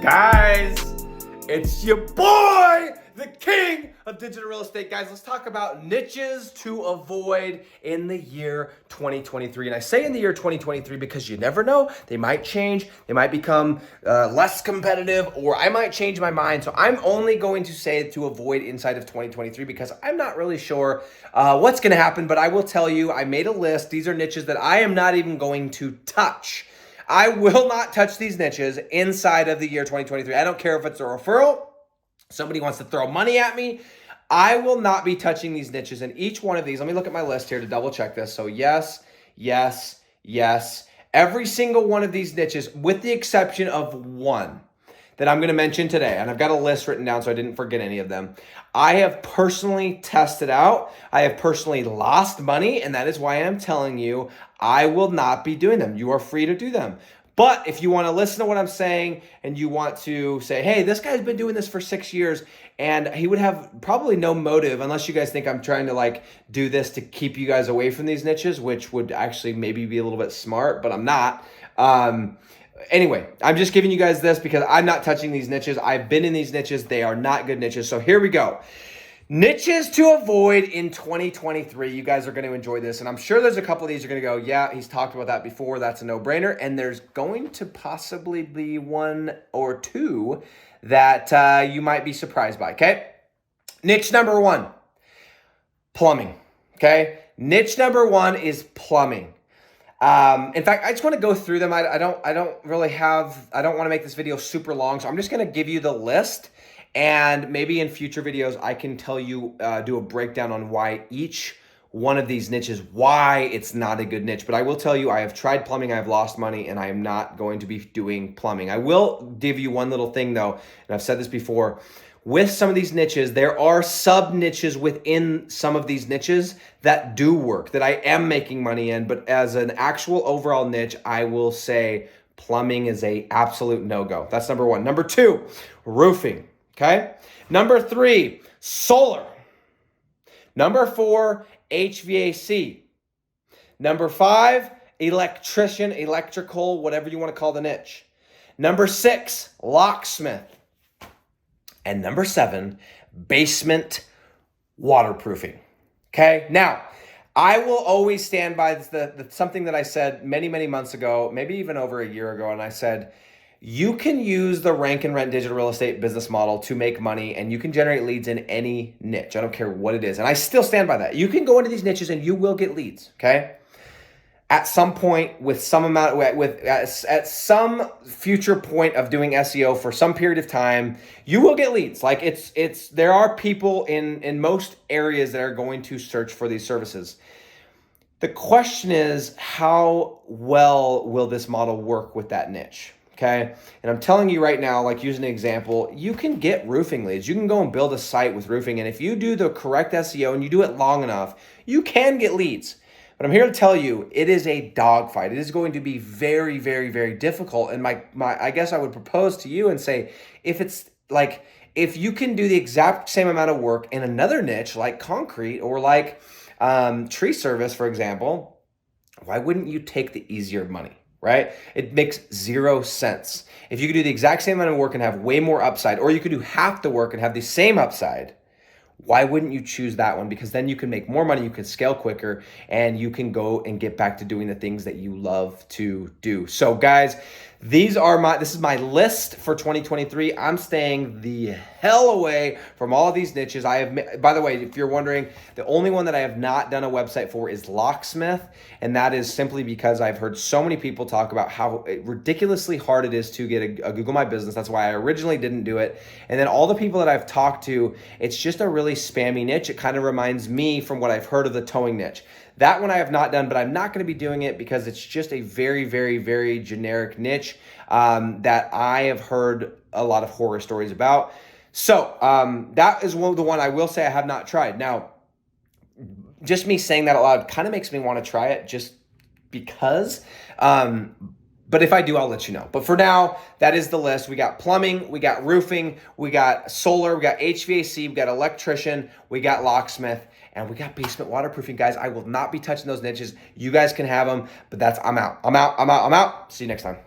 Guys, it's your boy, the king of digital real estate. Guys, let's talk about niches to avoid in the year 2023. And I say in the year 2023 because you never know. They might change. They might become less competitive, or I might change my mind. So I'm only going to say to avoid inside of 2023 because I'm not really sure what's going to happen. But I will tell you, I made a list. These are niches that I am not even going to touch. I will not touch these niches inside of the year 2023. I don't care if it's a referral, somebody wants to throw money at me. I will not be touching these niches. And each one of these, let me look at my list here to double check this. So yes, yes, yes. Every single one of these niches, with the exception of one that I'm going to mention today, and I've got a list written down so I didn't forget any of them. I have personally tested out. I have personally lost money, and that is why I'm telling you I will not be doing them. You are free to do them. But if you want to listen to what I'm saying and you want to say, hey, this guy's been doing this for 6 years and he would have probably no motive, unless you guys think I'm trying to do this to keep you guys away from these niches, which would actually maybe be a little bit smart, but I'm not. Anyway, I'm just giving you guys this because I'm not touching these niches. I've been in these niches. They are not good niches. So here we go. Niches to avoid in 2023. You guys are going to enjoy this. And I'm sure there's a couple of these you're going to go, yeah, he's talked about that before. That's a no-brainer. And there's going to possibly be one or two that you might be surprised by, okay? Niche number one, plumbing, okay? Niche number one is plumbing. In fact, I just want to go through them. I don't want to make this video super long. So I'm just going to give you the list. And maybe in future videos, I can tell you, do a breakdown on why each one of these niches, why it's not a good niche. But I will tell you, I have tried plumbing, I have lost money, and I am not going to be doing plumbing. I will give you one little thing though, and I've said this before. With some of these niches, there are sub niches within some of these niches that do work, that I am making money in. But as an actual overall niche, I will say plumbing is a absolute no-go. That's number one. Number two, roofing. Okay. Number three, solar. Number four, HVAC. Number five, electrician, electrical, whatever you want to call the niche. Number six, locksmith. And number seven, basement waterproofing. Okay. Now, I will always stand by the something that I said many, many months ago, maybe even over a year ago. And I said, you can use the rank and rent digital real estate business model to make money, and you can generate leads in any niche. I don't care what it is. And I still stand by that. You can go into these niches and you will get leads, okay? At some point, with some amount, at some future point of doing SEO for some period of time, you will get leads. There are people in most areas that are going to search for these services. The question is, how well will this model work with that niche? Okay. And I'm telling you right now, using an example, you can get roofing leads. You can go and build a site with roofing. And if you do the correct SEO and you do it long enough, you can get leads. But I'm here to tell you, it is a dogfight. It is going to be very, very, very difficult. And I guess I would propose to you and say, if you can do the exact same amount of work in another niche like concrete or tree service, for example, why wouldn't you take the easier money? Right? It makes zero sense. If you could do the exact same amount of work and have way more upside, or you could do half the work and have the same upside, why wouldn't you choose that one? Because then you can make more money, you can scale quicker, and you can go and get back to doing the things that you love to do. So guys, this is my list for 2023. I'm staying the hell away from all of these niches. By the way, if you're wondering, the only one that I have not done a website for is Locksmith. And that is simply because I've heard so many people talk about how ridiculously hard it is to get a Google My Business. That's why I originally didn't do it. And then all the people that I've talked to, it's just a really spammy niche. It kind of reminds me from what I've heard of the towing niche. That one I have not done, but I'm not going to be doing it because it's just a very, very, very generic niche that I have heard a lot of horror stories about. So that is the one I will say I have not tried. Now, just me saying that out loud kind of makes me want to try it just because. But if I do, I'll let you know. But for now, that is the list. We got plumbing, we got roofing, we got solar, we got HVAC, we got electrician, we got locksmith, and we got basement waterproofing. Guys, I will not be touching those niches. You guys can have them, but I'm out. See you next time.